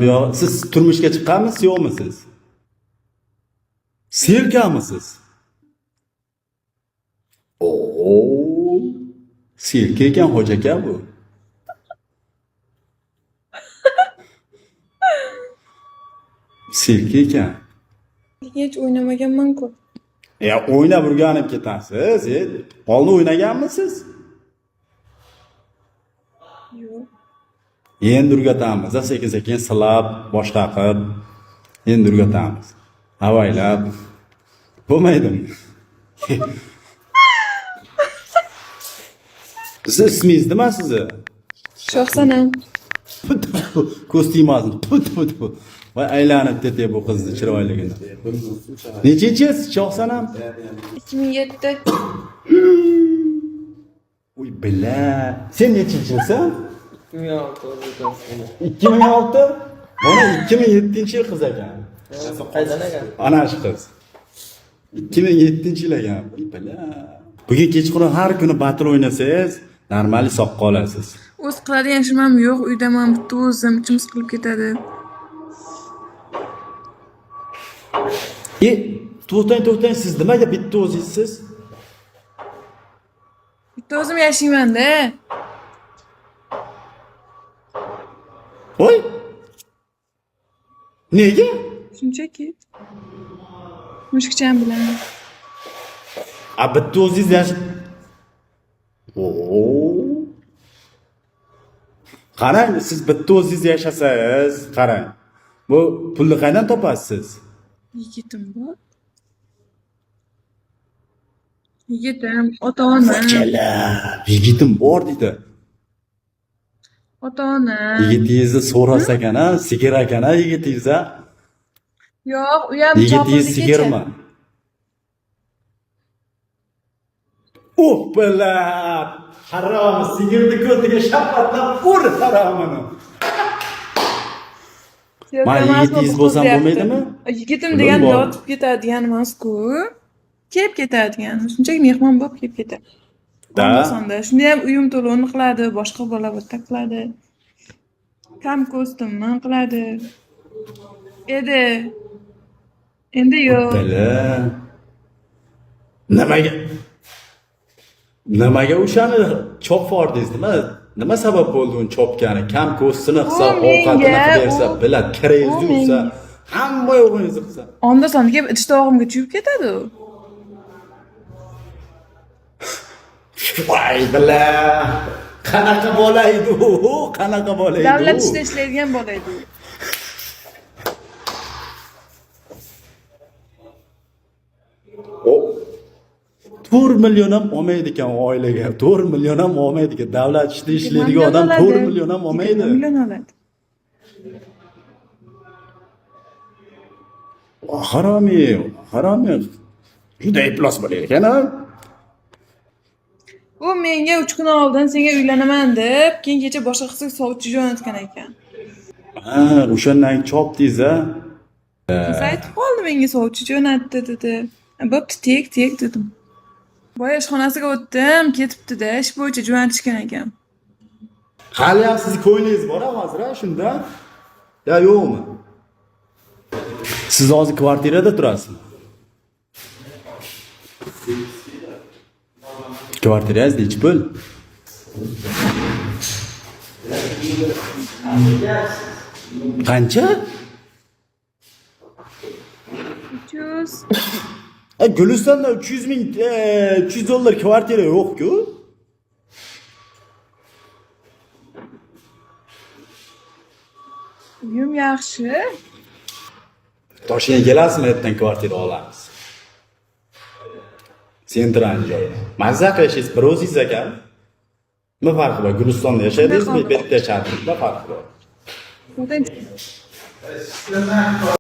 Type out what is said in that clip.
Yo, siz turmushga chiqqanmisiz, yo'qmisiz? Serkamisiz? Oo! Serka ekan xo'jaka bu. Serka ekan. Hech o'ynamaganman-ku. O'ynab o'rganib ketasiz. Oldin o'ynaganmisiz? Yo'q. Endi o'rgatamiz. Sekin-sekin silab, bosh taqib. Endi o'rgatamiz. Avaylab. Bo'lmaydimi? Siz ismingiz nima sizni? Shohsanam. Ko'z tegmasin. Tfu. Voy aylanib ketdi bu qizni chiroyligini. Nechinchisiz Shohsanam? 2007. Uy bila. Sen nechinchisisan? 2006. 2006? Mana 2007-yil qiz ekan. Qaydan ekan? Ana shu qiz. 2007-yil ekan. Uy bila. Bugun kechqurun har kuni battle o'ynasangiz, normali soqqa olasiz. O'z qiladigan ishim ham yo'q, uydaman bitta o'zim, ichim siqilib ketadi. To'xtang, siz nimaga bitta o'zingizsiz? Bitta o'zim yashayman-da. Voy! Nega? Shunchaki. Mushukcham bilan. Bitta o'zingiz Qarang, siz bitta o'zingiz yashasangiz, qarang. Bu pulni qayerdan topasiz? Yigitim bor. Yigitim, ota-ona. Yigitim bor deydi. Ota-ona. Yigitingizni so'rasa ekan, sigir ekan, yigitingiz. Yo'q, u ham Yigitingiz sigirmi? Bilan harom sigirni ko'tiga shapatlab ur haromini. Mana yigitingiz bo'lsam bo'lmaydimi? Yigitim degan yotib ketadigan emas-ku. Kelib ketadigan. Shunchaki mehmon bo'lib kelib ketadi. Onda shunda ham uyim to'lovini qiladi, boshqa bola bitta qiladi. Kam ko'stimni qiladi. Endi yo'q. Nimaga o'shani chop fordingiz? Nima sabab bo'ldi uni chopgani? Kam ko'stini qilsa, ovqatini qilib bersa, bilad, kirangizni ursa, hamma yo'g'ingizni qilsa. Onda sonda kelib idishto'g'imga chuyib ketadi u. Voy bila. Qanaqa bola edi u? Qanaqa bola edi u? Davlat ishida ishlaydigan bola edi u. O 4 million ham olmaydi ekan oilaga. 4 million ham olmaydi ekan. Davlat ishida ishlaydigan odam 4 million ham olmaydi. 2 million oladi. Haromiy. Juda iflos bo'lar ekan. U menga 3 kun oldin senga uylanaman deb, keyin kecha boshqa qizga sovchi jo'natgan ekan. O'shandan chopdingiz a? Siz aytib qoldi menga sovchi jo'natdi dedi. Bo'pti, tek dedim. Boya ishxonasiga o'tdim, ketibdi-da, ish bo'yicha jo'natishgan ekan. Hali ham sizni ko'nglingiz bor-a hozir shunda? Ya yo'qmi? Siz hozir kvartirada turasizmi? Kvartirangiz nechi pul? Qancha? 300. Gulistonda 300 ming, 300 dollar kvartira yo'q-ku. Uyim yaxshi. Toshkentga kelasizmi, ertadan kvartira olamiz. Sentral joy. Mazza qilishingiz bir o'zingiz ekan. Nima farqi bor? Gulistonda yashaydingizmi, bu yerda yashadingizmi? Nima farqi bor?